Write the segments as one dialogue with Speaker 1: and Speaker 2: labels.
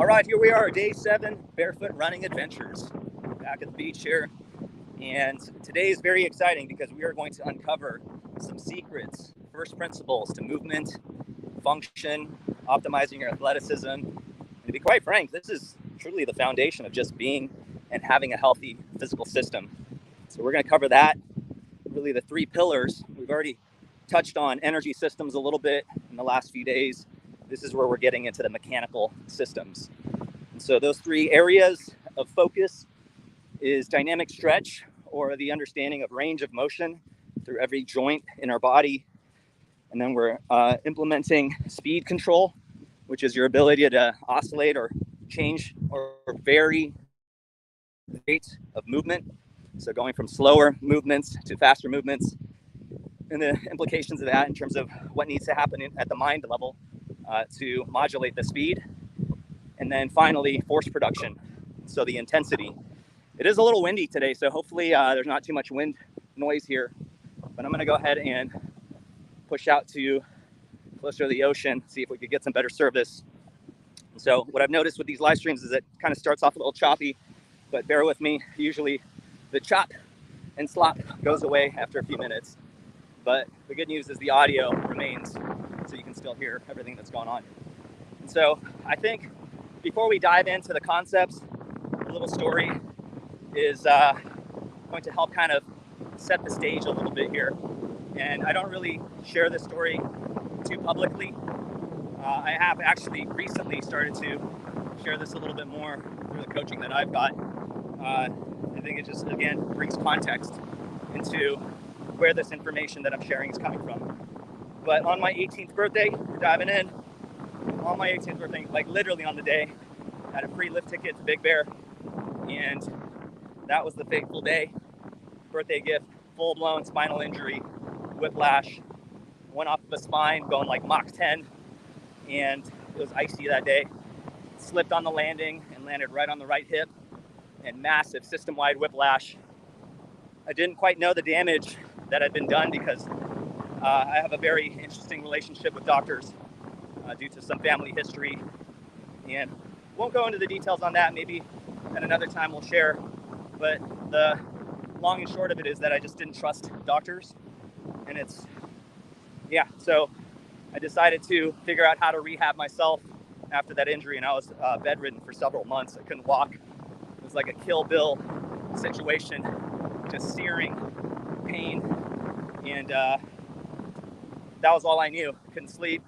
Speaker 1: All right, here we are, day 7, barefoot running adventures. Back at the beach here. And today is very exciting because we are going to uncover some secrets, first principles to movement, function, optimizing your athleticism. And to be quite frank, this is truly the foundation of just being and having a healthy physical system. So we're going to cover that, really the 3 pillars. We've already touched on energy systems a little bit in the last few days. This is where we're getting into the mechanical systems. And so those 3 areas of focus is dynamic stretch, or the understanding of range of motion through every joint in our body. And then we're implementing speed control, which is your ability to oscillate or change or vary the rate of movement. So going from slower movements to faster movements, and the implications of that in terms of what needs to happen at the mind level to modulate the speed. And then finally, force production, so the intensity. It is a little windy today, so hopefully there's not too much wind noise here. But I'm going to go ahead and push out to closer to the ocean, see if we could get some better service. And so what I've noticed with these live streams is it kind of starts off a little choppy, but bear with me. Usually the chop and slop goes away after a few minutes. But the good news is the audio remains, so you can still hear everything that's going on. And so I think before we dive into the concepts, a little story is going to help kind of set the stage a little bit here. And I don't really share this story too publicly. I have actually recently started to share this a little bit more through the coaching that I've got. I think it just, again, brings context into where this information that I'm sharing is coming from. But on my 18th birthday, we're diving in. On my 18th birthday, like literally on the day, I had a free lift ticket to Big Bear. And that was the fateful day. Birthday gift, full-blown spinal injury, whiplash. Went off the spine going like Mach 10. And it was icy that day. Slipped on the landing and landed right on the right hip. And massive system-wide whiplash. I didn't quite know the damage that had been done because I have a very interesting relationship with doctors due to some family history, and won't go into the details on that. Maybe at another time we'll share, but the long and short of it is that I just didn't trust doctors, and so I decided to figure out how to rehab myself after that injury, and I was bedridden for several months. I couldn't walk. It was like a Kill Bill situation, just searing pain, and that was all I knew. Couldn't sleep,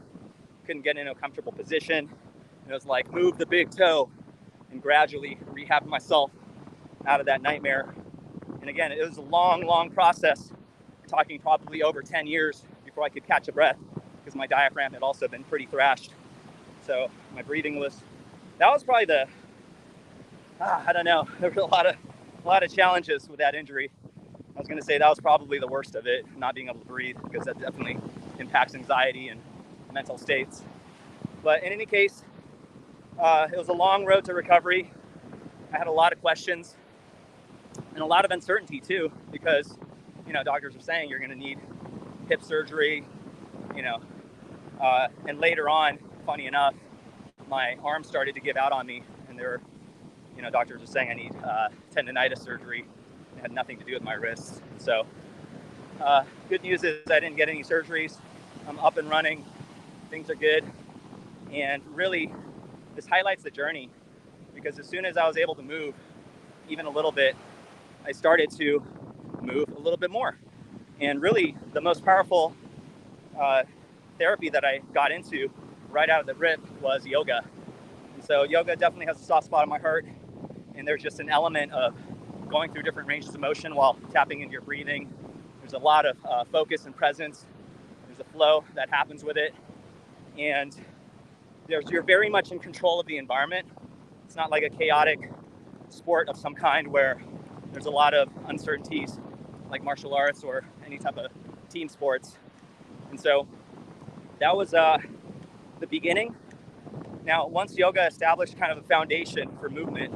Speaker 1: couldn't get in a comfortable position. It was like move the big toe, and gradually rehab myself out of that nightmare. And again, it was a long process, talking probably over 10 years before I could catch a breath, because my diaphragm had also been pretty thrashed. So my breathing that was probably I don't know, there were a lot of challenges with that injury. I was going to say that was probably the worst of it, not being able to breathe, because that definitely impacts anxiety and mental states. But in any case, it was a long road to recovery. I had a lot of questions and a lot of uncertainty too, because, doctors are saying you're going to need hip surgery, and later on, funny enough, my arm started to give out on me, and there were, doctors were saying I need tendonitis surgery. It had nothing to do with my wrists. So good news is I didn't get any surgeries. I'm up and running. Things are good. And really, this highlights the journey, because as soon as I was able to move even a little bit, I started to move a little bit more. And really, the most powerful therapy that I got into right out of the rip was yoga. And so yoga definitely has a soft spot in my heart. And there's just an element of going through different ranges of motion while tapping into your breathing. There's a lot of focus and presence. There's a flow that happens with it. And you're very much in control of the environment. It's not like a chaotic sport of some kind where there's a lot of uncertainties like martial arts or any type of team sports. And so that was the beginning. Now, once yoga established kind of a foundation for movement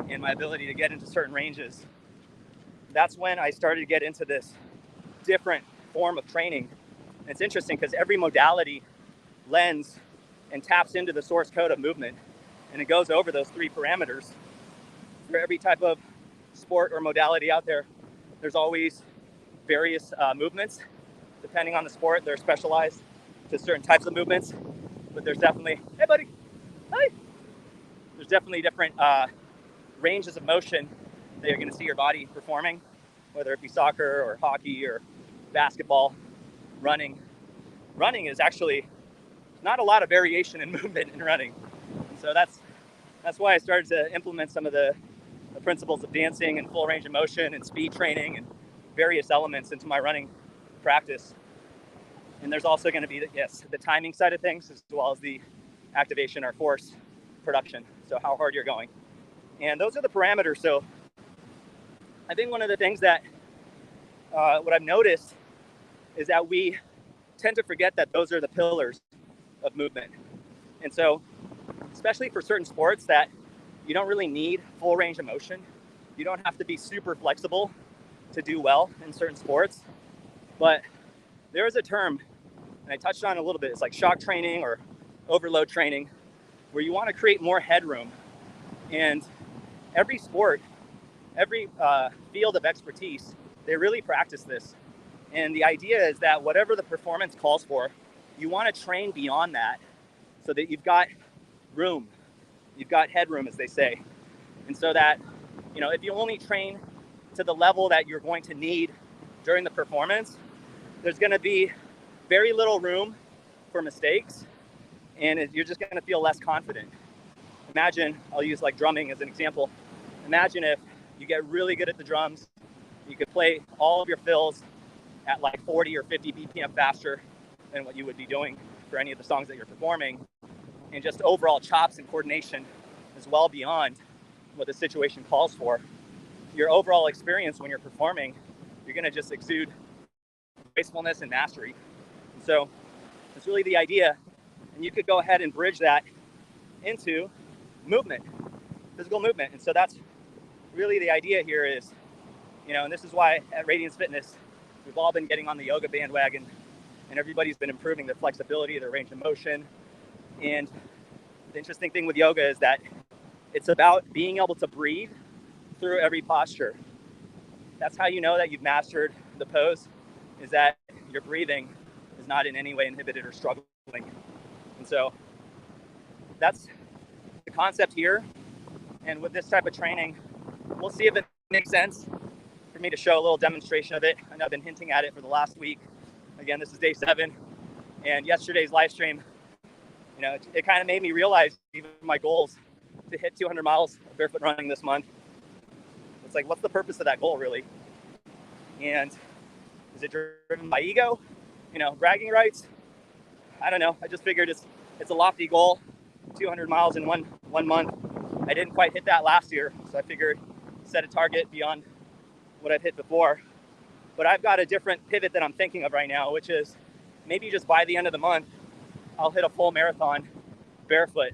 Speaker 1: and my ability to get into certain ranges, that's when I started to get into this different form of training. And it's interesting because every modality lends and taps into the source code of movement. And it goes over those 3 parameters. For every type of sport or modality out there, there's always various movements. Depending on the sport, they're specialized to certain types of movements. But there's definitely, hey buddy, hi. There's definitely different ranges of motion that you're going to see your body performing, whether it be soccer or hockey or basketball, running. Running is actually not a lot of variation in movement in running. And so that's why I started to implement some of the principles of dancing and full range of motion and speed training and various elements into my running practice. And there's also going to be, the timing side of things as well as the activation or force production. So how hard you're going. And those are the parameters. So I think one of the things that what I've noticed is that we tend to forget that those are the pillars of movement. And so, especially for certain sports that you don't really need full range of motion, you don't have to be super flexible to do well in certain sports. But there is a term, and I touched on it a little bit, it's like shock training or overload training, where you want to create more headroom. And every sport, every field of expertise, they really practice this. And the idea is that whatever the performance calls for, you want to train beyond that so that you've got room, you've got headroom, as they say. And so that, if you only train to the level that you're going to need during the performance, there's going to be very little room for mistakes, and you're just going to feel less confident. Imagine, I'll use like drumming as an example. Imagine if you get really good at the drums, you could play all of your fills at like 40 or 50 BPM faster than what you would be doing for any of the songs that you're performing. And just overall chops and coordination is well beyond what the situation calls for. Your overall experience when you're performing, you're going to just exude gracefulness and mastery. And so it's really the idea. And you could go ahead and bridge that into movement, physical movement. And so that's really the idea here is, and this is why at Radiance Fitness, we've all been getting on the yoga bandwagon, and everybody's been improving their flexibility, their range of motion. And the interesting thing with yoga is that it's about being able to breathe through every posture. That's how you know that you've mastered the pose, is that your breathing is not in any way inhibited or struggling. And so that's the concept here. And with this type of training, we'll see if it makes sense for me to show a little demonstration of it. I know I've been hinting at it for the last week. Again, this is day 7. And yesterday's live stream, it kind of made me realize even my goals to hit 200 miles of barefoot running this month. It's like, what's the purpose of that goal really? And is it driven by ego? Bragging rights? I don't know. I just figured it's a lofty goal, 200 miles in one month. I didn't quite hit that last year, so I figured set a target beyond what I've hit before. But I've got a different pivot that I'm thinking of right now, which is maybe just by the end of the month, I'll hit a full marathon barefoot.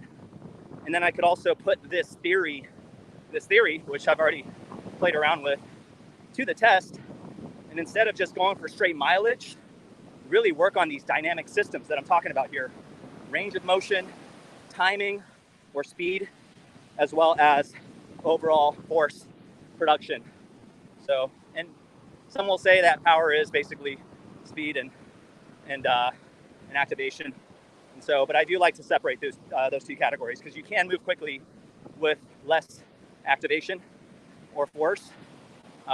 Speaker 1: And then I could also put this theory, which I've already played around with, to the test. And instead of just going for straight mileage, really work on these dynamic systems that I'm talking about here. Range of motion, timing or speed, as well as overall force production. So, and some will say that power is basically speed and activation. And so, but I do like to separate those two categories because you can move quickly with less activation or force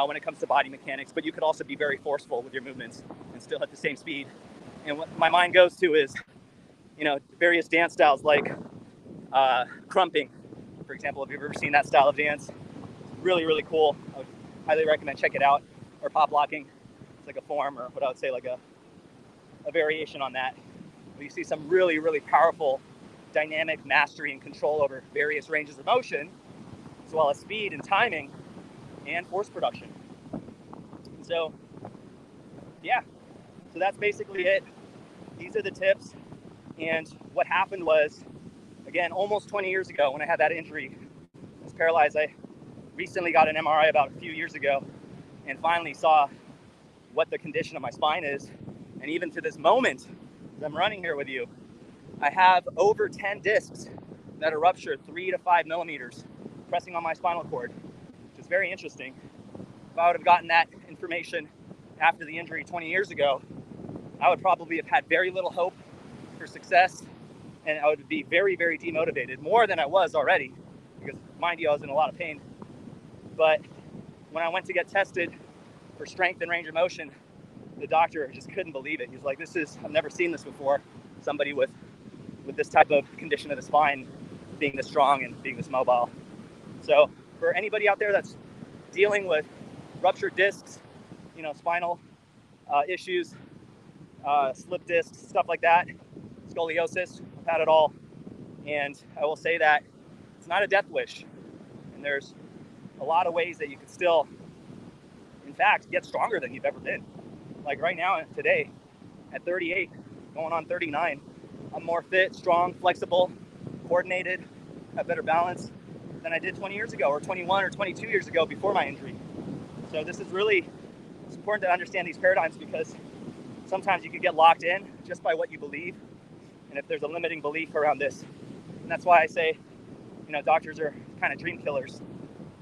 Speaker 1: when it comes to body mechanics, but you could also be very forceful with your movements and still hit the same speed. And what my mind goes to is, various dance styles like crumping, for example. If you've ever seen that style of dance, really, really cool. I would highly recommend check it out. Or pop locking, it's like a form, or what I would say like a variation on that. Where you see some really, really powerful dynamic mastery and control over various ranges of motion, as well as speed and timing and force production. And so, so that's basically it. These are the tips. And what happened was, again, almost 20 years ago when I had that injury, I was paralyzed. I recently got an MRI about a few years ago and finally saw what the condition of my spine is. And even to this moment, as I'm running here with you, I have over 10 discs that are ruptured 3 to 5 millimeters, pressing on my spinal cord, which is very interesting. If I would have gotten that information after the injury 20 years ago, I would probably have had very little hope for success, and I would be very, very demotivated, more than I was already, because mind you, I was in a lot of pain. But when I went to get tested for strength and range of motion, the doctor just couldn't believe it. He's like, I've never seen this before. Somebody with this type of condition of the spine being this strong and being this mobile. So for anybody out there that's dealing with ruptured discs, spinal issues, slip discs, stuff like that, scoliosis, I've had it all. And I will say that it's not a death wish. And there's a lot of ways that you can still, in fact, get stronger than you've ever been. Like right now, today, at 38, going on 39, I'm more fit, strong, flexible, coordinated, have better balance than I did 20 years ago, or 21 or 22 years ago before my injury. So it's important to understand these paradigms, because sometimes you can get locked in just by what you believe. And if there's a limiting belief around this, and that's why I say, doctors are kind of dream killers.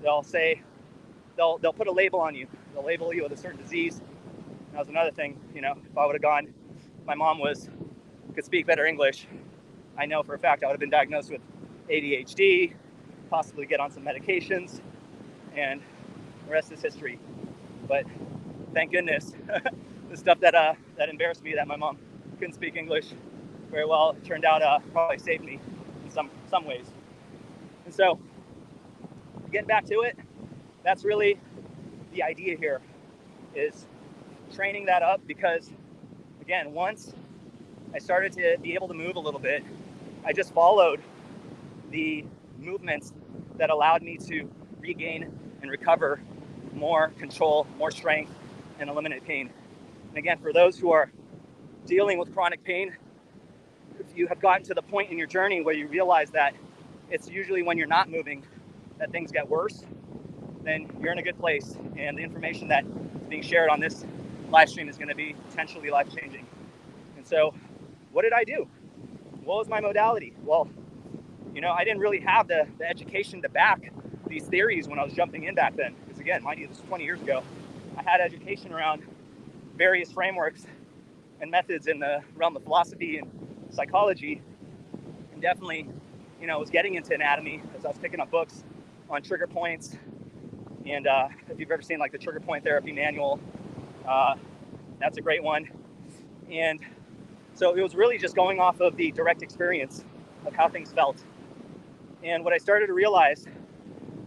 Speaker 1: They'll put a label on you. They'll label you with a certain disease. And that was another thing, if I would have gone, my mom could speak better English, I know for a fact I would have been diagnosed with ADHD, possibly get on some medications, and the rest is history. But thank goodness, the stuff that embarrassed me, that my mom couldn't speak English very well, it turned out probably saved me in some ways. And so, getting back to it, that's really the idea here, is training that up, because again, once I started to be able to move a little bit, I just followed the movements that allowed me to regain and recover more control, more strength, and eliminate pain. And again, for those who are dealing with chronic pain, if you have gotten to the point in your journey where you realize that it's usually when you're not moving that things get worse, then you're in a good place. And the information that is being shared on this live stream is going to be potentially life-changing. And so, what did I do? What was my modality? Well, I didn't really have the education to back these theories when I was jumping in back then. Because again, mind you, this was 20 years ago. I had education around various frameworks and methods in the realm of philosophy and psychology, and definitely, was getting into anatomy as I was picking up books on trigger points. And if you've ever seen like the trigger point therapy manual, that's a great one. And so it was really just going off of the direct experience of how things felt. And what I started to realize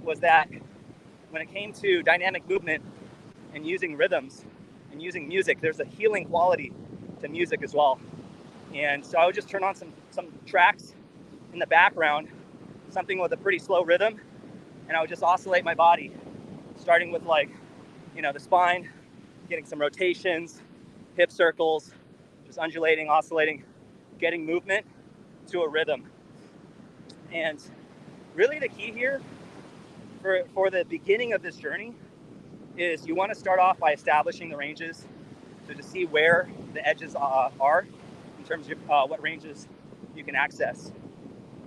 Speaker 1: was that when it came to dynamic movement and using rhythms and using music, there's a healing quality to music as well. And so I would just turn on some tracks in the background, something with a pretty slow rhythm, and I would just oscillate my body, starting with the spine, getting some rotations, hip circles, just undulating, oscillating, getting movement to a rhythm. And really the key here for the beginning of this journey is you want to start off by establishing the ranges, so to see where the edges are in terms of what ranges you can access.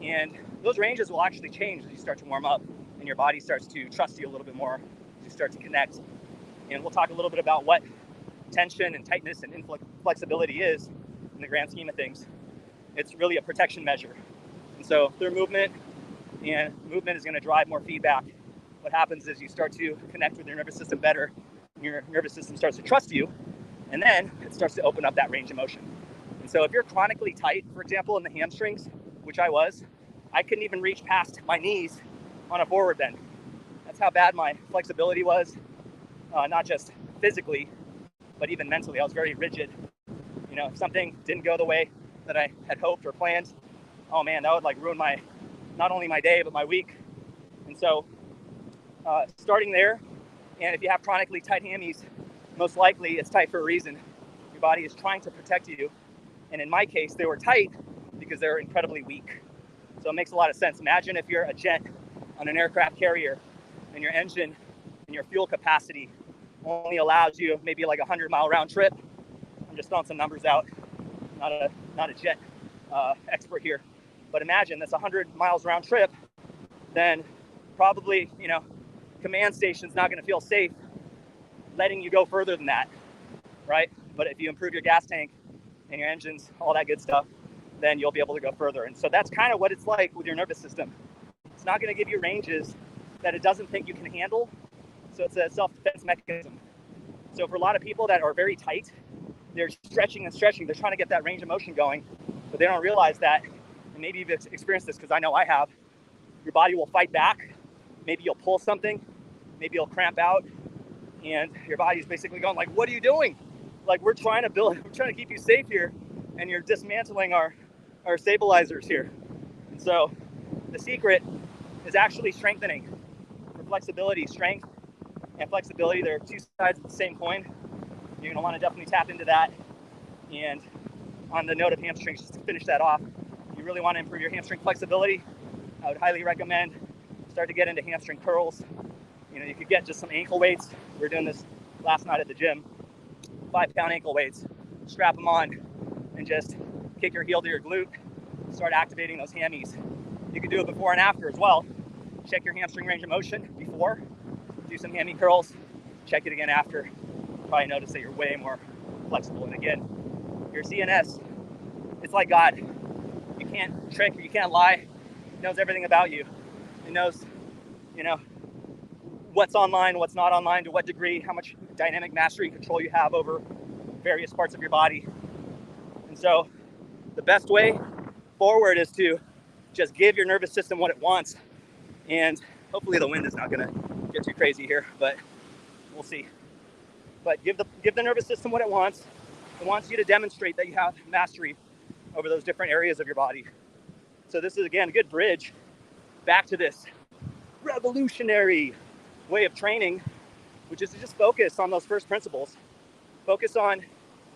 Speaker 1: And those ranges will actually change as you start to warm up and your body starts to trust you a little bit more as you start to connect. And we'll talk a little bit about what tension and tightness and inflexibility is in the grand scheme of things. It's really a protection measure. And so through movement, and movement is going to drive more feedback. What happens is you start to connect with your nervous system better. Your nervous system starts to trust you, and then it starts to open up that range of motion. And so if you're chronically tight, for example, in the hamstrings, which I couldn't even reach past my knees on a forward bend. That's how bad my flexibility was, not just physically, but even mentally. I was very rigid. If something didn't go the way that I had hoped or planned, oh man, that would ruin not only my day, but my week. And so starting there, and if you have chronically tight hammies, most likely it's tight for a reason. Your body is trying to protect you. And in my case, they were tight because they were incredibly weak. So it makes a lot of sense. Imagine if you're a jet on an aircraft carrier and your engine and your fuel capacity only allows you maybe like a 100-mile round trip. I'm just throwing some numbers out. Not a jet expert here. But imagine that's 100 miles round trip, then probably, command station's not going to feel safe letting you go further than that, right? But if you improve your gas tank and your engines, all that good stuff, then you'll be able to go further. And so that's kind of what it's like with your nervous system. It's not going to give you ranges that it doesn't think you can handle. So it's a self-defense mechanism. So for a lot of people that are very tight, they're stretching and stretching. They're trying to get that range of motion going, but they don't realize that, and maybe you've experienced this because I know I have, your body will fight back. Maybe you'll pull something, maybe you'll cramp out, and your body's basically going like, what are you doing? Like, we're trying to keep you safe here, and you're dismantling our stabilizers here. And so the secret is actually strengthening. For flexibility, strength and flexibility, they're two sides of the same coin. You're gonna wanna definitely tap into that. And on the note of hamstrings, just to finish that off, you really wanna improve your hamstring flexibility. I would highly recommend start to get into hamstring curls. You could get just some ankle weights. We were doing this last night at the gym. 5-pound ankle weights, strap them on, and just kick your heel to your glute, start activating those hammies. You can do it before and after as well. Check your hamstring range of motion before, do some hammy curls, check it again after. Probably notice that you're way more flexible. And again, your CNS, it's like God. You can't trick, you can't lie. It knows everything about you. It knows, what's online, what's not online, to what degree, how much dynamic mastery and control you have over various parts of your body. And so the best way forward is to just give your nervous system what it wants. And hopefully the wind is not gonna get too crazy here, but we'll see. But give the nervous system what it wants. It wants you to demonstrate that you have mastery over those different areas of your body. So this is, again, a good bridge back to this revolutionary way of training, which is to just focus on those first principles. Focus on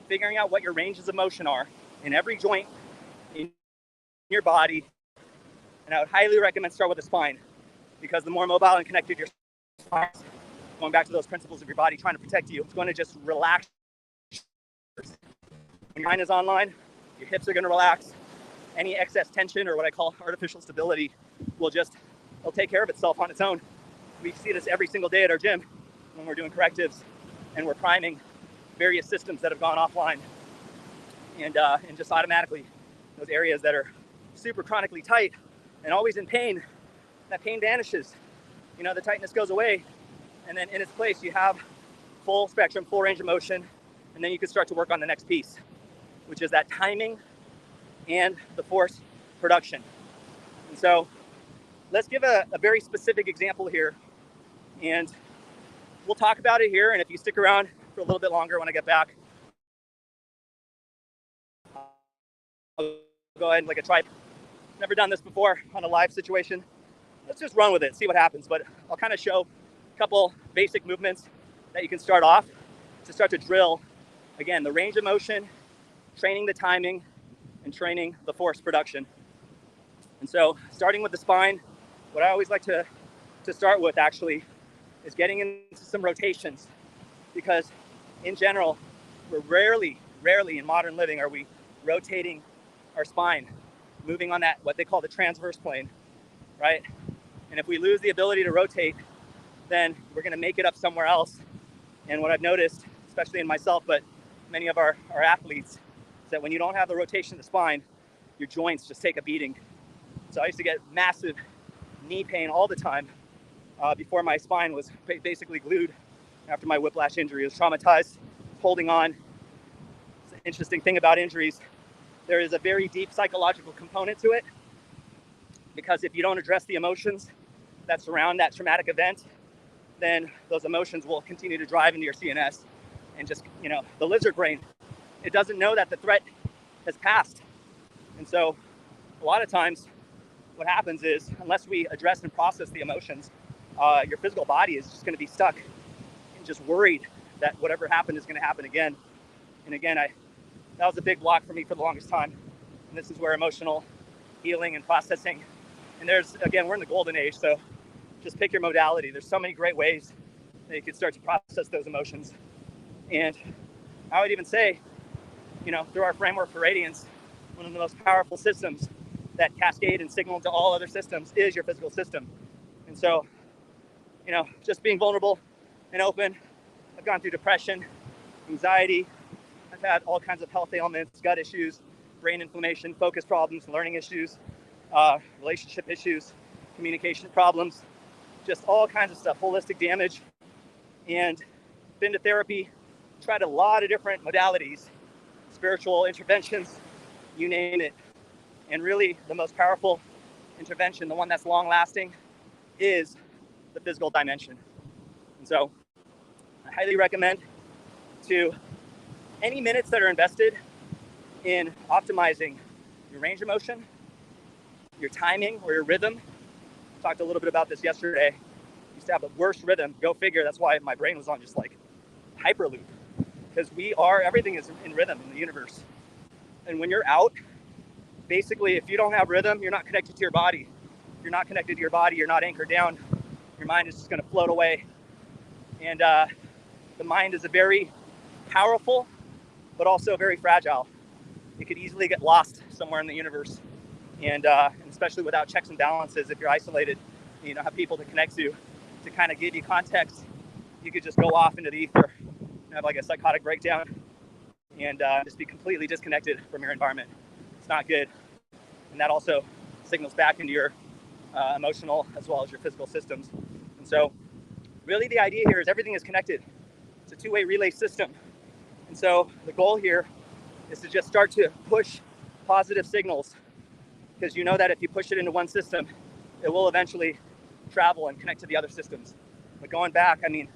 Speaker 1: figuring out what your ranges of motion are in every joint in your body. And I would highly recommend start with the spine, because the more mobile and connected your spine is, going back to those principles of your body trying to protect you, it's going to just relax. When your mind is online, your hips are going to relax. Any excess tension, or what I call artificial stability, it'll take care of itself on its own. We see this every single day at our gym when we're doing correctives and we're priming various systems that have gone offline. And just automatically, those areas that are super chronically tight and always in pain, that pain vanishes. The tightness goes away, and then in its place, you have full spectrum, full range of motion, and then you can start to work on the next piece, which is that timing and the force production. And so let's give a very specific example here, and we'll talk about it here. And if you stick around for a little bit longer when I get back, I'll go ahead and a tripod. Never done this before on a live situation. Let's just run with it, see what happens. But I'll kind of show a couple basic movements that you can start off to start to drill, again, the range of motion, training the timing, and training the force production. And so starting with the spine, what I always like to start with actually is getting into some rotations, because in general, we're rarely in modern living are we rotating our spine, moving on that, what they call the transverse plane, right? And if we lose the ability to rotate, then we're gonna make it up somewhere else. And what I've noticed, especially in myself, but many of our athletes, is that when you don't have the rotation of the spine, your joints just take a beating. So I used to get massive knee pain all the time before my spine was basically glued after my whiplash injury. I was traumatized, holding on. It's an interesting thing about injuries. There is a very deep psychological component to it, because if you don't address the emotions that surround that traumatic event, then those emotions will continue to drive into your CNS, and just, the lizard brain, it doesn't know that the threat has passed. And so a lot of times what happens is, unless we address and process the emotions, your physical body is just going to be stuck and just worried that whatever happened is going to happen again. And again, that was a big block for me for the longest time. And this is where emotional healing and processing, and we're in the golden age, so just pick your modality. There's so many great ways that you can start to process those emotions. And I would even say, through our framework for radiance, one of the most powerful systems that cascade and signal to all other systems is your physical system. And so, just being vulnerable and open. I've gone through depression, anxiety. I've had all kinds of health ailments, gut issues, brain inflammation, focus problems, learning issues, relationship issues, communication problems, just all kinds of stuff, holistic damage, and been to therapy, tried a lot of different modalities, spiritual interventions, you name it. And really the most powerful intervention, the one that's long lasting, is the physical dimension. And so I highly recommend to any minutes that are invested in optimizing your range of motion, your timing or your rhythm. Talked a little bit about this yesterday. Used to have the worst rhythm. Go figure. That's why my brain was on just like hyperloop, because everything is in rhythm in the universe. And when you're out, basically, if you don't have rhythm, you're not connected to your body. If you're not connected to your body, you're not anchored down. Your mind is just going to float away. And the mind is a very powerful, but also very fragile. It could easily get lost somewhere in the universe. And especially without checks and balances, if you're isolated, you don't have people to connect to kind of give you context, you could just go off into the ether and have like a psychotic breakdown and just be completely disconnected from your environment. It's not good. And that also signals back into your emotional as well as your physical systems. And so really the idea here is everything is connected. It's a two-way relay system. And so the goal here is to just start to push positive signals, because you know that if you push it into one system, it will eventually travel and connect to the other systems. But going back, I mean,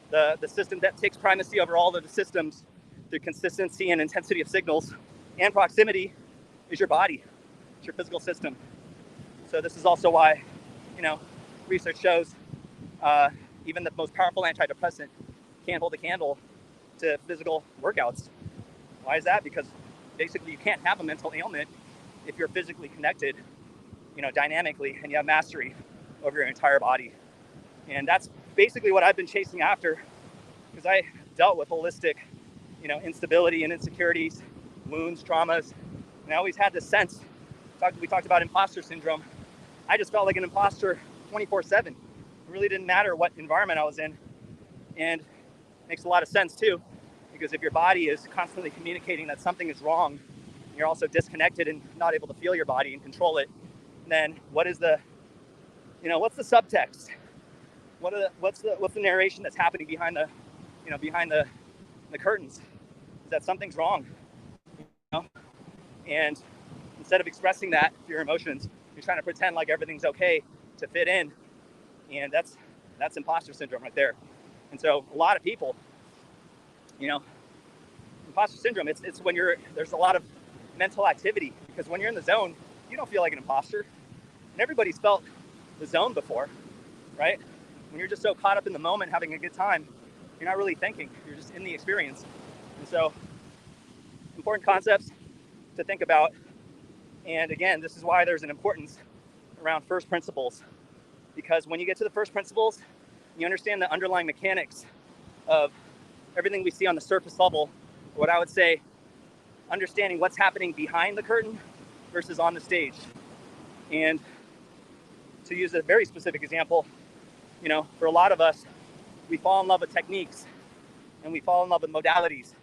Speaker 1: the system that takes primacy over all of the systems through consistency and intensity of signals and proximity is your body. It's your physical system. So this is also why, research shows even the most powerful antidepressant can't hold a candle to physical workouts. Why is that? Because basically you can't have a mental ailment if you're physically connected, dynamically, and you have mastery over your entire body. And that's basically what I've been chasing after, because I dealt with holistic, instability and insecurities, wounds, traumas, and I always had this sense. We talked about imposter syndrome. I just felt like an imposter 24/7. It really didn't matter what environment I was in. And it makes a lot of sense too, because if your body is constantly communicating that something is wrong, and you're also disconnected and not able to feel your body and control it, then what is what's the subtext? What's the narration that's happening behind the curtains? Is that something's wrong? And instead of expressing that through your emotions, you're trying to pretend like everything's okay to fit in, and that's imposter syndrome right there. And so a lot of people, imposter syndrome, it's when there's a lot of mental activity, because when you're in the zone, you don't feel like an imposter. And everybody's felt the zone before, right? When you're just so caught up in the moment, having a good time, you're not really thinking, you're just in the experience. And so important concepts to think about. And again, this is why there's an importance around first principles, because when you get to the first principles, you understand the underlying mechanics of everything we see on the surface level. What I would say, understanding what's happening behind the curtain versus on the stage. And to use a very specific example, for a lot of us, we fall in love with techniques and we fall in love with modalities,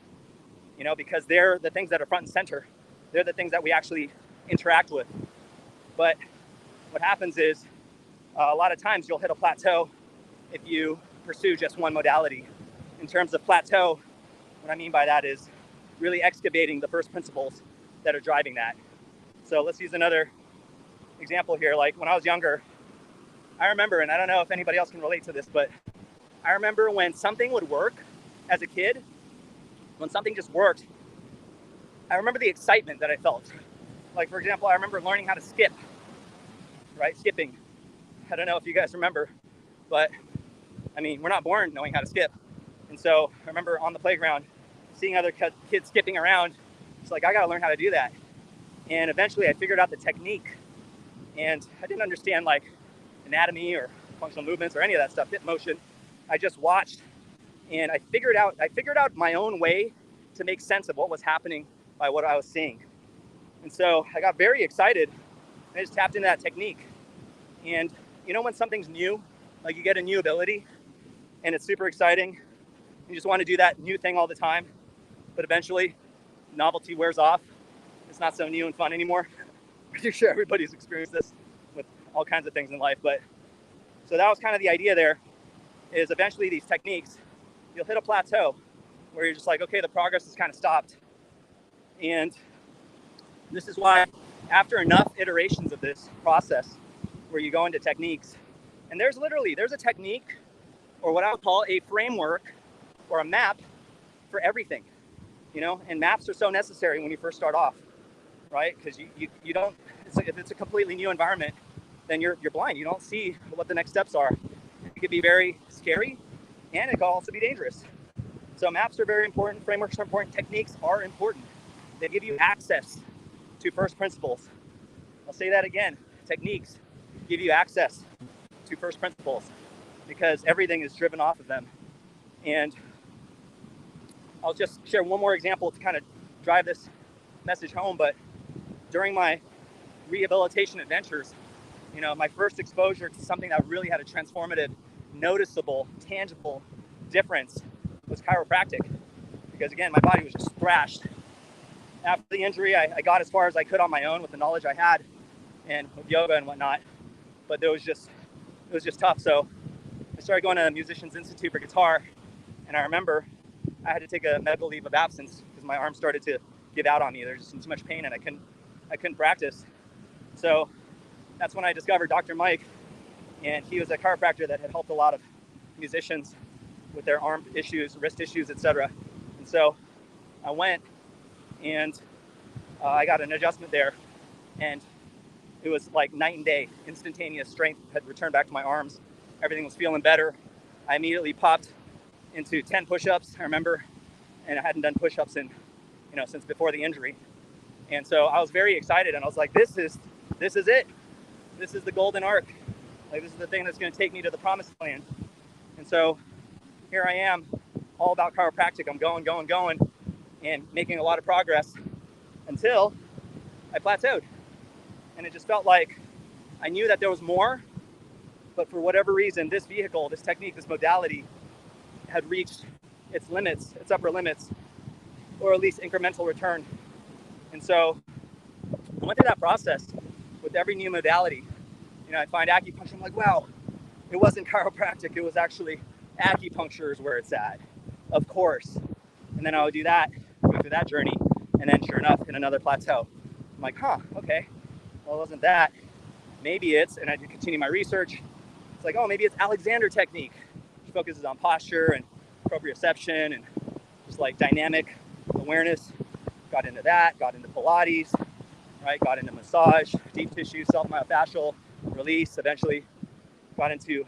Speaker 1: because they're the things that are front and center. They're the things that we actually interact with. But what happens is a lot of times you'll hit a plateau if you pursue just one modality. In terms of plateau, what I mean by that is really excavating the first principles that are driving that. So let's use another example here. Like when I was younger, I remember, and I don't know if anybody else can relate to this, but I remember when something would work as a kid, when something just worked, I remember the excitement that I felt. Like, for example, I remember learning how to skip, right? Skipping. I don't know if you guys remember, but I mean, we're not born knowing how to skip. And so I remember on the playground, seeing other kids skipping around. It's like, I got to learn how to do that. And eventually I figured out the technique, and I didn't understand like anatomy or functional movements or any of that stuff, hip motion. I just watched, and I figured out my own way to make sense of what was happening by what I was seeing. And so I got very excited I just tapped into that technique. And you know when something's new, like you get a new ability and it's super exciting, you just want to do that new thing all the time, but eventually novelty wears off. It's not so new and fun anymore. I'm pretty sure everybody's experienced this with all kinds of things in life. But so that was kind of the idea there, is eventually these techniques, you'll hit a plateau where you're just like, okay, the progress has kind of stopped. And this is why after enough iterations of this process where you go into techniques, and there's a technique, or what I would call a framework or a map for everything, you know, and maps are so necessary when you first start off, right? Because you don't, if it's a completely new environment, then you're blind. You don't see what the next steps are. It could be very scary, and it can also be dangerous. So maps are very important, frameworks are important, techniques are important. They give you access to first principles. I'll say that again, techniques give you access to first principles because everything is driven off of them. And I'll just share one more example to kind of drive this message home. But during my rehabilitation adventures, you know, my first exposure to something that really had a transformative, noticeable, tangible difference was chiropractic. Because again, my body was just thrashed. After the injury, I got as far as I could on my own with the knowledge I had and with yoga and whatnot. But it was just tough. So I started going to the Musicians Institute for Guitar. And I remember I had to take a medical leave of absence because my arm started to give out on me. There was just too much pain and I couldn't practice. So that's when I discovered Dr. Mike, and he was a chiropractor that had helped a lot of musicians with their arm issues, wrist issues, etc. And so I went and I got an adjustment there, and it was like night and day. Instantaneous strength had returned back to my arms. Everything was feeling better. I immediately popped into 10 push-ups, I remember, and I hadn't done push-ups in, you know, since before the injury. And so I was very excited, and I was like, this is it. This is the golden arc. Like, this is the thing that's going to take me to the promised land. And so here I am, all about chiropractic. I'm going, and making a lot of progress until I plateaued. And it just felt like I knew that there was more, but for whatever reason, this vehicle, this technique, this modality had reached its limits, its upper limits, or at least incremental return. And so I went through that process with every new modality. You know, I'd find acupuncture, I'm like, wow, it wasn't chiropractic, it was actually acupuncture is where it's at, of course. And then I would do that, go through that journey, and then sure enough, hit another plateau. I'm like, okay, well, it wasn't that. Maybe it's, and I continue my research, it's like, oh, maybe it's Alexander technique, which focuses on posture and proprioception and just like dynamic awareness. Got into that, got into Pilates, right? Got into massage, deep tissue, self-myofascial release. Eventually got into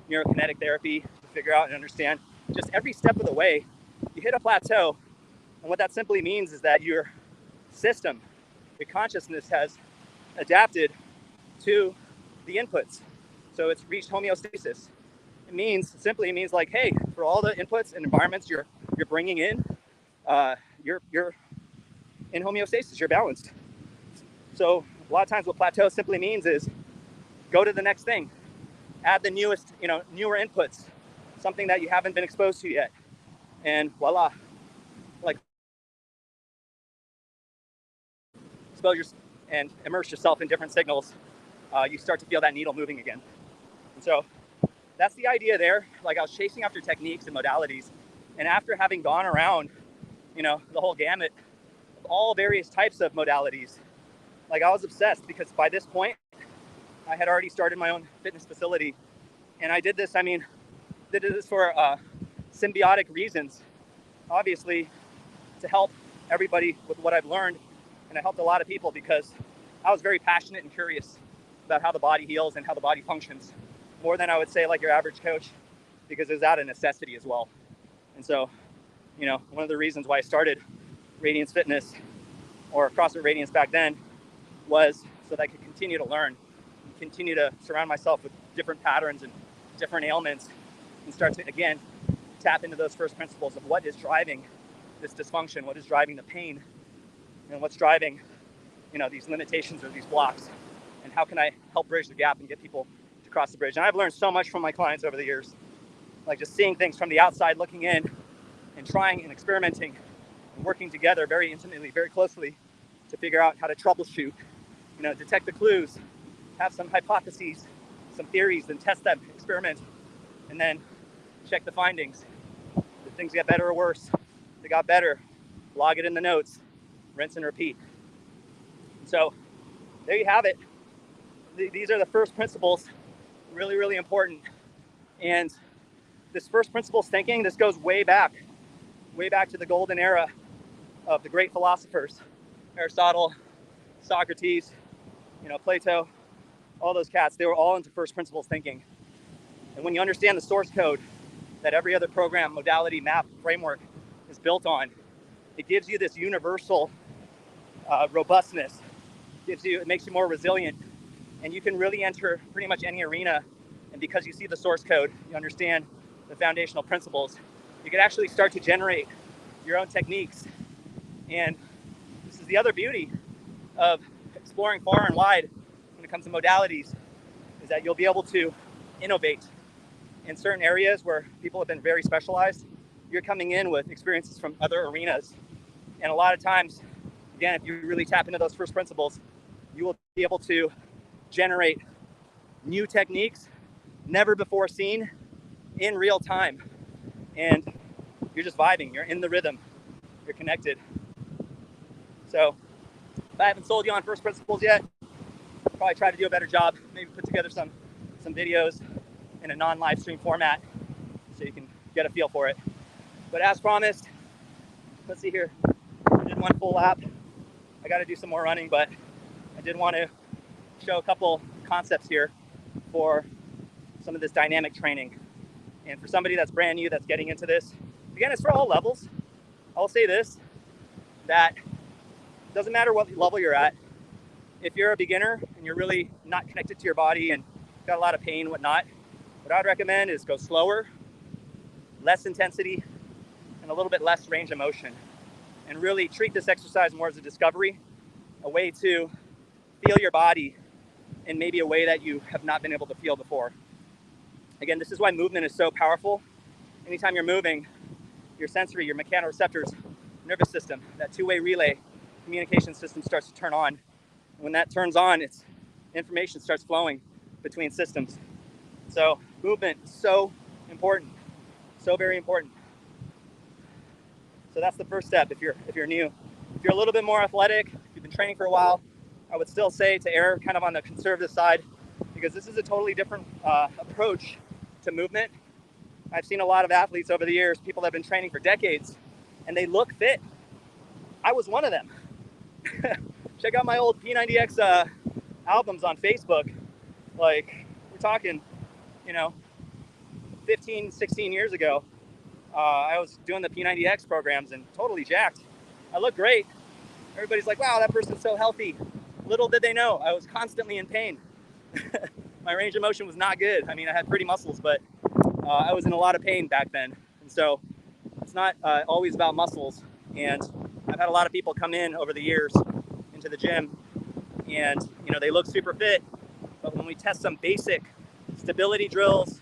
Speaker 1: neurokinetic therapy to figure out and understand just every step of the way. You hit a plateau, and what that simply means is that your system, your consciousness has adapted to the inputs. So it's reached homeostasis. It simply means like, hey, for all the inputs and environments you're bringing in, you're in homeostasis, you're balanced. So a lot of times what plateau simply means is go to the next thing, add the newest, newer inputs, something that you haven't been exposed to yet, and voila, like expose and immerse yourself in different signals, you start to feel that needle moving again. And so that's the idea there. Like I was chasing after techniques and modalities, and after having gone around, the whole gamut of all various types of modalities, like I was obsessed because by this point, I had already started my own fitness facility, and I did this for symbiotic reasons, obviously to help everybody with what I've learned, and I helped a lot of people because I was very passionate and curious about how the body heals and how the body functions, more than I would say like your average coach, because it was out of necessity as well. And so, one of the reasons why I started Radiance Fitness or CrossFit Radiance back then was so that I could continue to learn, continue to surround myself with different patterns and different ailments, and start to, again, tap into those first principles of what is driving this dysfunction, what is driving the pain, and what's driving, these limitations or these blocks. and how can I help bridge the gap and get people to cross the bridge. And I've learned so much from my clients over the years, like just seeing things from the outside, looking in and trying and experimenting and working together very intimately, very closely to figure out how to troubleshoot, detect the clues, have some hypotheses, some theories, then test them, experiment, and then check the findings. Did things get better or worse? They got better. Log it in the notes, rinse and repeat. So there you have it. These are the first principles, really, really important. And this first principles thinking, this goes way back to the golden era of the great philosophers, Aristotle, Socrates, Plato, all those cats. They were all into first principles thinking. And when you understand the source code that every other program, modality, map, framework is built on, it gives you this universal robustness. It makes you more resilient, and you can really enter pretty much any arena. And because you see the source code, you understand the foundational principles, you can actually start to generate your own techniques. And this is the other beauty of exploring far and wide when it comes to modalities, is that you'll be able to innovate in certain areas where people have been very specialized. You're coming in with experiences from other arenas. And a lot of times, again, if you really tap into those first principles, you will be able to generate new techniques never before seen in real time. And you're just vibing, you're in the rhythm, you're connected. So if I haven't sold you on first principles yet, I'll probably try to do a better job, maybe put together some videos in a non-live stream format so you can get a feel for it. But as promised, let's see here, I did one full lap. I got to do some more running, but I did want to show a couple concepts here for some of this dynamic training. And for somebody that's brand new, that's getting into this, again, it's for all levels. I'll say this, that doesn't matter what level you're at. If you're a beginner and you're really not connected to your body and got a lot of pain, whatnot, what I'd recommend is go slower, less intensity, and a little bit less range of motion. And really treat this exercise more as a discovery, a way to feel your body in maybe a way that you have not been able to feel before. Again, this is why movement is so powerful. Anytime you're moving, your sensory, your mechanoreceptors, nervous system, that two-way relay communication system starts to turn on. When that turns on, it's information starts flowing between systems. So movement is so important, so very important. So that's the first step if you're new. If you're a little bit more athletic, if you've been training for a while, I would still say to err kind of on the conservative side, because this is a totally different approach to movement. I've seen a lot of athletes over the years, people that have been training for decades, and they look fit. I was one of them. Check out my old P90X albums on Facebook. Like, we're talking, 15, 16 years ago. I was doing the P90X programs and totally jacked. I look great. Everybody's like, wow, that person's so healthy. Little did they know, I was constantly in pain. My range of motion was not good. I mean, I had pretty muscles, but I was in a lot of pain back then. And so it's not always about muscles. And I've had a lot of people come in over the years into the gym and, they look super fit. But when we test some basic stability drills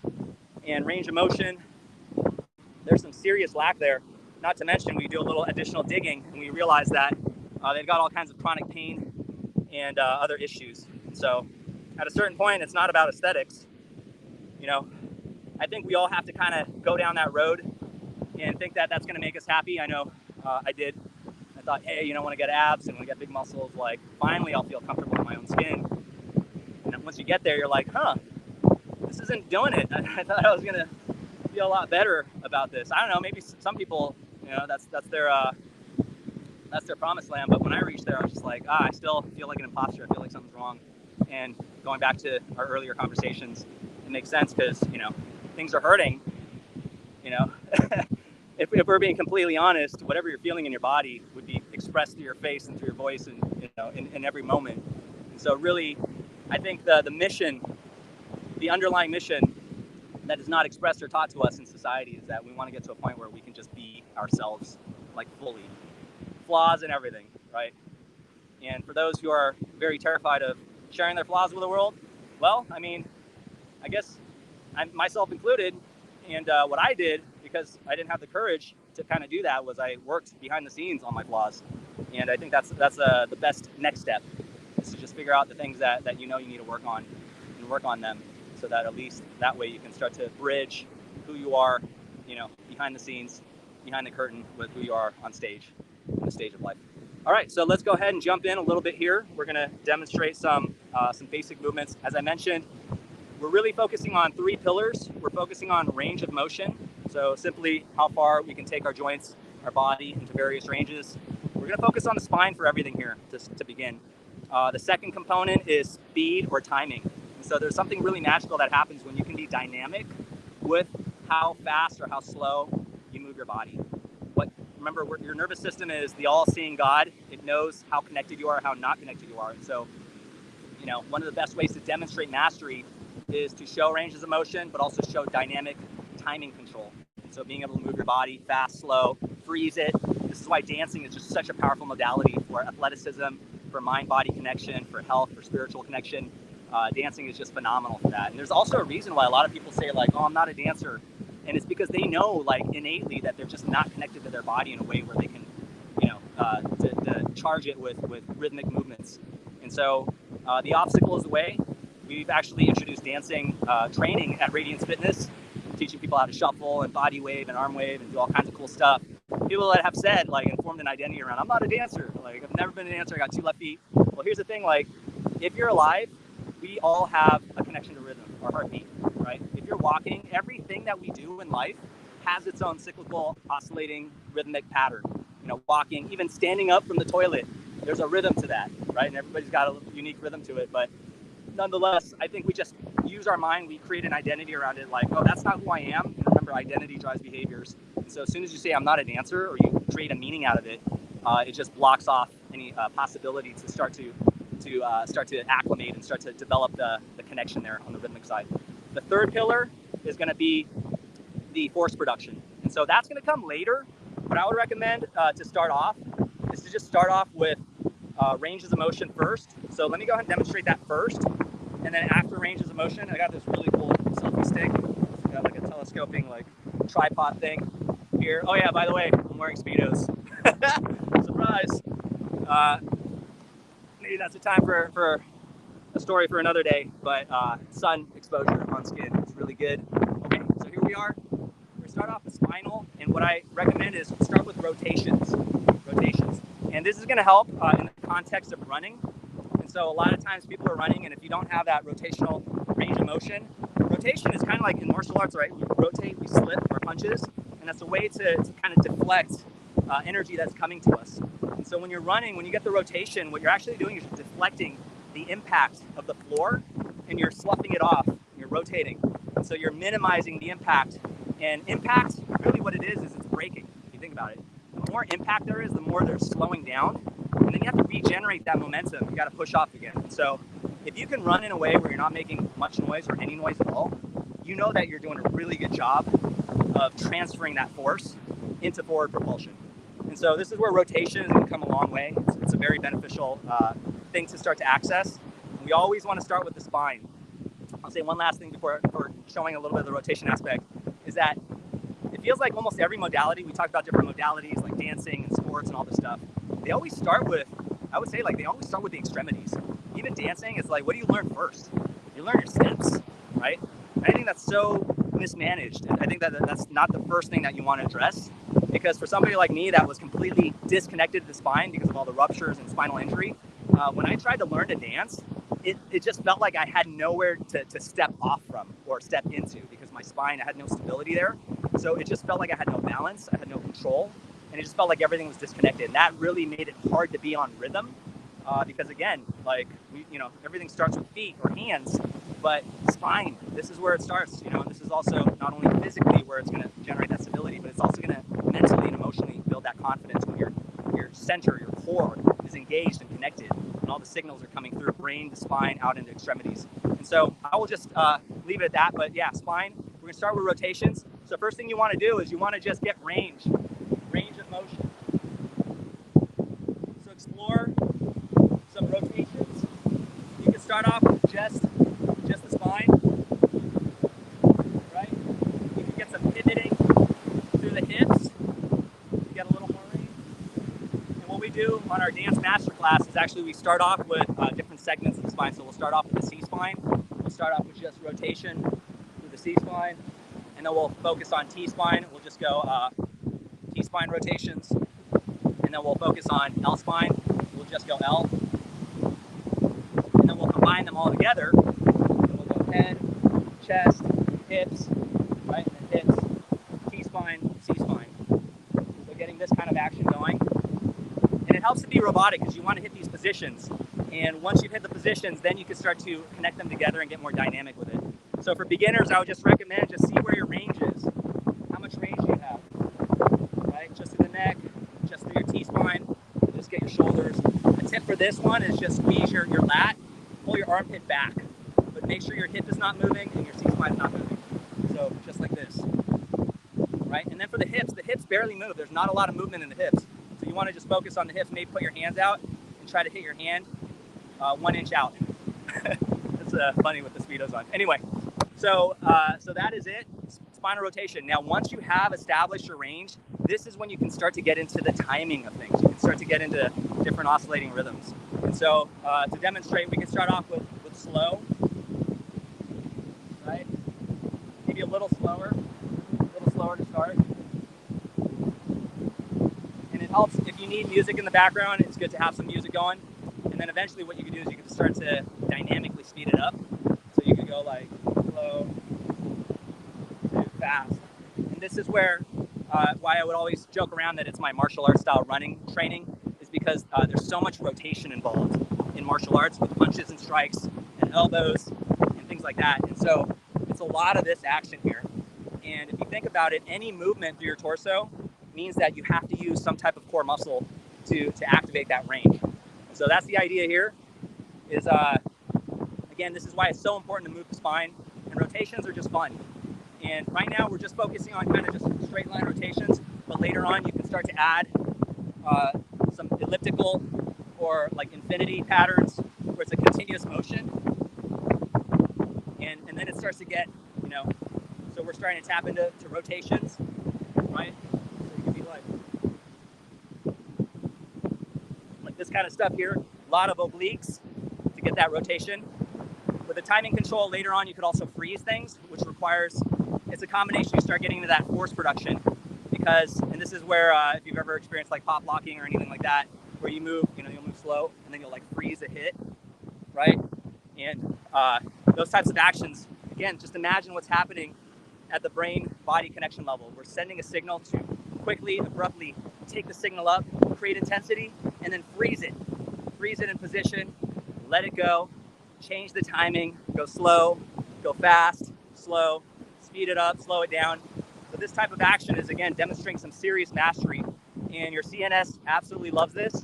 Speaker 1: and range of motion, there's some serious lack there. Not to mention, we do a little additional digging and we realize that they've got all kinds of chronic pain and other issues. So at a certain point, it's not about aesthetics. I think we all have to kind of go down that road and think that that's going to make us happy. I know I did. I thought, hey, when I get abs and when I get big muscles, like, finally I'll feel comfortable in my own skin. And then once you get there, you're like, this isn't doing it. I thought I was going to feel a lot better about this. I don't know, maybe some people, that's their promised land. But when I reached there, I was just like, I still feel like an imposter. I feel like something's wrong. And going back to our earlier conversations, it makes sense because, things are hurting. If we're being completely honest, whatever you're feeling in your body would be expressed through your face and through your voice and, in every moment. And so really, I think the mission, the underlying mission that is not expressed or taught to us in society is that we want to get to a point where we can just be ourselves, like, fully. Flaws and everything, right? And for those who are very terrified of sharing their flaws with the world? Well, I mean, I guess myself included, and what I did, because I didn't have the courage to kind of do that, was I worked behind the scenes on my flaws. And I think that's the best next step, is to just figure out the things that you know you need to work on, and work on them, so that at least that way you can start to bridge who you are, you know, behind the scenes, behind the curtain, with who you are on stage, on the stage of life. All right, so let's go ahead and jump in a little bit here. We're going to demonstrate some basic movements. As I mentioned, we're really focusing on 3 pillars. We're focusing on range of motion, so simply how far we can take our joints, our body, into various ranges. We're going to focus on the spine for everything here to begin. The second component is speed or timing. And so there's something really magical that happens when you can be dynamic with how fast or how slow you move your body. Remember, your nervous system is the all-seeing God. It knows how connected you are, how not connected you are. And so, you know, one of the best ways to demonstrate mastery is to show ranges of motion, but also show dynamic timing control. So being able to move your body fast, slow, freeze it. This is why dancing is just such a powerful modality for athleticism, for mind-body connection, for health, for spiritual connection. Dancing is just phenomenal for that. And there's also a reason why a lot of people say, like, oh, I'm not a dancer. And it's because they know, like, innately that they're just not connected to their body in a way where they can, you know, to charge it with rhythmic movements. And so the obstacle is the way. We've actually introduced dancing training at Radiance Fitness, teaching people how to shuffle and body wave and arm wave and do all kinds of cool stuff. People that have said, like, and formed an identity around, I'm not a dancer. Like, I've never been a dancer. I got 2 left feet. Well, here's the thing. Like, if you're alive, we all have a connection to rhythm, our heartbeat, right? If you're walking, everything that we do in life has its own cyclical, oscillating, rhythmic pattern. You know, walking, even standing up from the toilet, there's a rhythm to that, right? And everybody's got a unique rhythm to it. But nonetheless, I think we just use our mind. We create an identity around it, like, oh, that's not who I am. And remember, identity drives behaviors. And so as soon as you say I'm not a dancer, or you create a meaning out of it, it just blocks off any possibility to start to acclimate and start to develop the connection there on the rhythmic side. The third pillar is going to be the force production. And so that's going to come later. What I would recommend to start off is to just start off with ranges of motion first. So let me go ahead and demonstrate that first. And then after ranges of motion, I got this really cool selfie stick. It's got like a telescoping, like, tripod thing here. Oh yeah, by the way, I'm wearing Speedos. Surprise. Maybe that's the time for a story for another day, but sun exposure on skin is really good. Okay, so here we are. We're gonna start off with spinal, and what I recommend is start with rotations. And this is gonna help in the context of running. And so a lot of times people are running, and if you don't have that rotational range of motion, rotation is kind of like in martial arts, right? We rotate, we slip our punches, and that's a way to kind of deflect energy that's coming to us. And so when you're running, when you get the rotation, what you're actually doing is you're deflecting the impact of the floor, and you're sloughing it off, you're rotating. And so you're minimizing the impact. And impact, really what it is it's braking, if you think about it. The more impact there is, the more they're slowing down. And then you have to regenerate that momentum. You got to push off again. And so if you can run in a way where you're not making much noise or any noise at all, you know that you're doing a really good job of transferring that force into forward propulsion. And so this is where rotation is going to come a long way. It's a very beneficial thing to start to access. And we always want to start with the spine. I'll say one last thing before showing a little bit of the rotation aspect, is that it feels like almost every modality, we talked about different modalities like dancing and sports and all this stuff, they always start with, I would say, like, they always start with the extremities. Even dancing, it's like, what do you learn first? You learn your steps, right? And I think that's so mismanaged. And I think that's not the first thing that you want to address, because for somebody like me that was completely disconnected to the spine because of all the ruptures and spinal injury, when I tried to learn to dance, it just felt like I had nowhere to step off from or step into, because my spine, I had no stability there. So it just felt like I had no balance, I had no control, and it just felt like everything was disconnected. And that really made it hard to be on rhythm, because again, like, everything starts with feet or hands, but spine, this is where it starts, and this is also not only physically where it's going to generate that stability, but it's also going to mentally and emotionally build that confidence when your center, your core is engaged and connected, and all the signals are coming through brain to spine out into extremities. And so I will just leave it at that. But yeah, spine, we're going to start with rotations. So first thing you want to do is you want to just get range of motion. So explore some rotations. You can start start off with just the spine, right? You can get some pivoting through the hips to get a little more range. And what we do on our dance masterclass is actually we start off with different segments of the spine. So we'll start off with the C-spine. We'll start off with just rotation through the C-spine, and then we'll focus on T-spine. We'll just go T-spine rotations, and then we'll focus on L-spine. We'll just go L, and then we'll combine them all together. And we'll go head, chest, hips, right, and then hips, T-spine, C-spine. So getting this kind of action going. And it helps to be robotic because you want to hit these positions. And once you've hit the positions, then you can start to connect them together and get more dynamic with it. So for beginners, I would just recommend just see where your range is. How much range do you have? Right? Just through the neck, just through your T-spine, just get your shoulders. The tip for this one is just squeeze your lat, pull your armpit back, but make sure your hip is not moving and your C-spine is not moving. So just like this, right? And then for the hips barely move. There's not a lot of movement in the hips. So you want to just focus on the hips, maybe put your hands out and try to hit your hand 1 inch out. That's funny with the speedos on. Anyway, so that is it. Spinal rotation. Now, once you have established your range, this is when you can start to get into the timing of things. You can start to get into different oscillating rhythms. And so to demonstrate, we can start off with slow, right? Maybe a little slower to start. And it helps if you need music in the background. It's good to have some music going. And then eventually what you can do is you can start to dynamically speed it up. So you can go like slow to fast. And this is where why I would always joke around that it's my martial arts style running training, is because there's so much rotation involved in martial arts with punches and strikes and elbows and things like that. And so it's a lot of this action here. And if you think about it, any movement through your torso means that you have to use some type of core muscle to activate that range. So that's the idea here is, again, this is why it's so important to move the spine, and rotations are just fun. And right now we're just focusing on kind of just straight line rotations, but later on you can start to add some elliptical or like infinity patterns where it's a continuous motion. And then it starts to get, so we're starting to tap into rotations, right? So you can be like this kind of stuff here, a lot of obliques to get that rotation. With the timing control later on, you could also freeze things, which requires, it's a combination, you start getting into that force production because, and this is where, if you've ever experienced like pop locking or anything like that, where you move, you'll move slow and then you'll like freeze a hit, right? And those types of actions, again, just imagine what's happening at the brain-body connection level. We're sending a signal to quickly, abruptly take the signal up, create intensity, and then freeze it. Freeze it in position, let it go, change the timing, go slow, go fast, slow, speed it up, slow it down. So this type of action is, again, demonstrating some serious mastery. And your CNS absolutely loves this.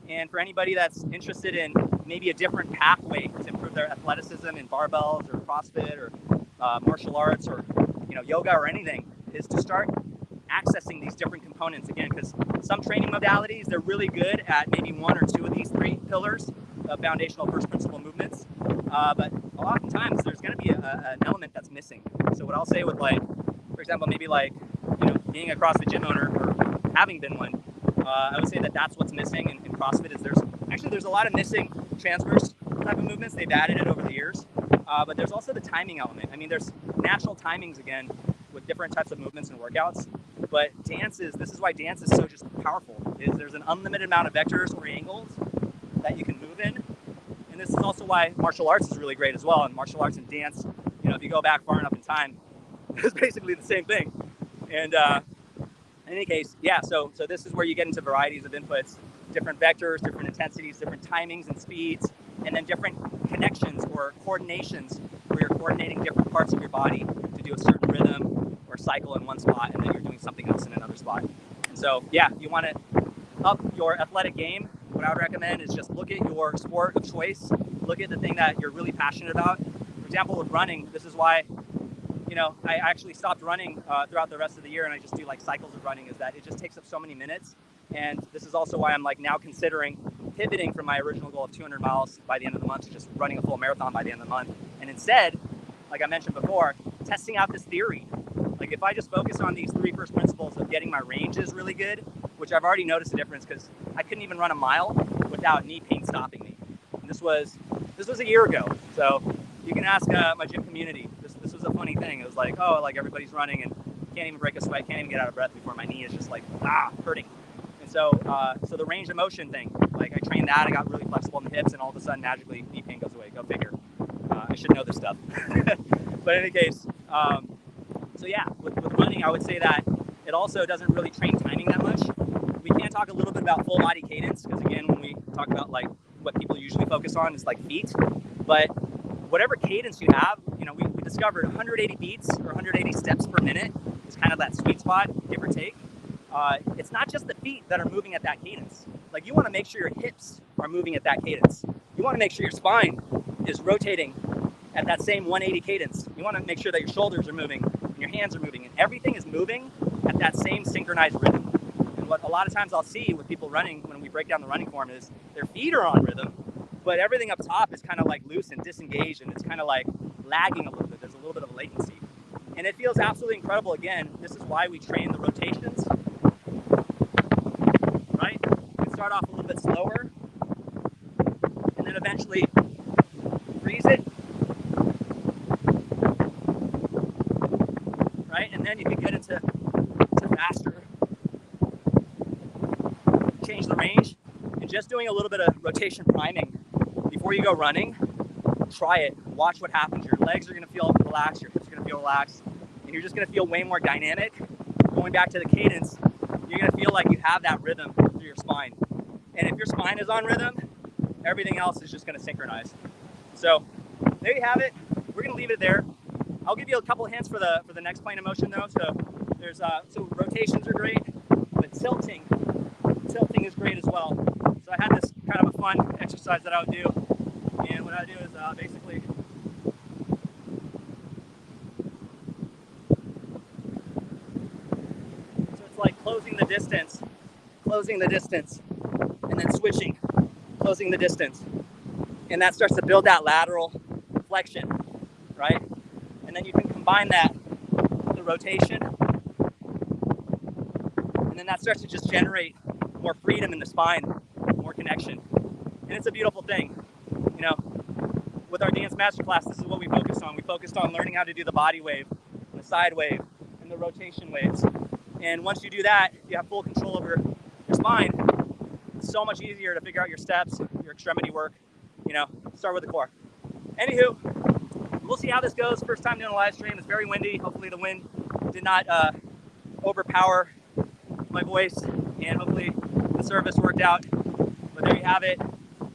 Speaker 1: And for anybody that's interested in maybe a different pathway to improve their athleticism in barbells or CrossFit or martial arts or yoga or anything, is to start accessing these different components again, because some training modalities, they're really good at maybe one or two of these three pillars of foundational first principle movements, but oftentimes there's going to be an element that's missing. So what I'll say with, like, for example, maybe like being a CrossFit gym owner or having been one, I would say that that's what's missing in CrossFit. Is there's a lot of missing transverse type of movements. They've added it over the years, but there's also the timing element. I mean, there's natural timings again with different types of movements and workouts. But this is why dance is so just powerful, is there's an unlimited amount of vectors or angles that you can move in. And this is also why martial arts is really great as well. And martial arts and dance, if you go back far enough in time, it's basically the same thing. And in any case, yeah, so this is where you get into varieties of inputs, different vectors, different intensities, different timings and speeds, and then different connections or coordinations where you're coordinating different parts of your body to do a certain rhythm or cycle in one spot, and then you're doing something else in another spot. And so, yeah, you want to up your athletic game. What I would recommend is just look at your sport of choice, look at the thing that you're really passionate about. For example, with running, this is why, I actually stopped running throughout the rest of the year, and I just do like cycles of running, is that it just takes up so many minutes. And this is also why I'm like now considering pivoting from my original goal of 200 miles by the end of the month to just running a full marathon by the end of the month. And instead, like I mentioned before, testing out this theory. Like if I just focus on these 3 first principles of getting my ranges really good, which I've already noticed a difference because I couldn't even run a mile without knee pain stopping me. And this was a year ago. So you can ask my gym community. This was a funny thing. It was like, oh, like everybody's running and can't even break a sweat, can't even get out of breath before my knee is just like, hurting. And so the range of motion thing, like I trained that, I got really flexible in the hips, and all of a sudden magically knee pain goes away. Go figure. I should know this stuff. But in any case, so yeah, with running, I would say that it also doesn't really train timing that much. We can talk a little bit about full body cadence, because again, when we talk about like what people usually focus on is like feet, but whatever cadence you have, you know, we discovered 180 beats or 180 steps per minute is kind of that sweet spot, give or take. It's not just the feet that are moving at that cadence. Like you want to make sure your hips are moving at that cadence. You want to make sure your spine is rotating at that same 180 cadence. You want to make sure that your shoulders are moving and your hands are moving and everything is moving at that same synchronized rhythm. And what a lot of times I'll see with people running when we break down the running form is their feet are on rhythm, but everything up top is kind of like loose and disengaged, and it's kind of like lagging a little bit. There's a little bit of a latency. And it feels absolutely incredible. Again, this is why we train the rotations, right? You can start off a little bit slower and then eventually freeze it, right? And then you can get into faster, change the range, and just doing a little bit of rotation priming before you go running. Try it, watch what happens. Your legs are gonna feel relaxed, your hips are gonna feel relaxed, and you're just gonna feel way more dynamic. Going back to the cadence, you're gonna feel like you have that rhythm through your spine. And if your spine is on rhythm, everything else is just gonna synchronize. So there you have it. We're gonna leave it there. I'll give you a couple of hints for the next plane of motion though. So there's so rotations are great, but tilting is great as well. So I had this kind of a fun exercise that I would do, and what I do is basically so it's like closing the distance, and then switching, closing the distance, and that starts to build that lateral flexion, right? And then you can combine that with the rotation, and then that starts to just generate more freedom in the spine, more connection. And it's a beautiful thing. You know, with our dance masterclass, this is what we focused on. We focused on learning how to do the body wave, the side wave, and the rotation waves. And once you do that, you have full control over your spine. It's so much easier to figure out your steps, your extremity work. You know, start with the core. Anywho, we'll see how this goes. First time doing a live stream. It's very windy. Hopefully the wind did not overpower my voice, and hopefully the service worked out. But there you have it.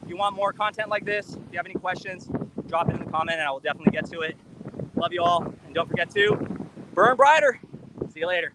Speaker 1: If you want more content like this, if you have any questions, drop it in the comment and I will definitely get to it. Love you all, and don't forget to burn brighter. See you later.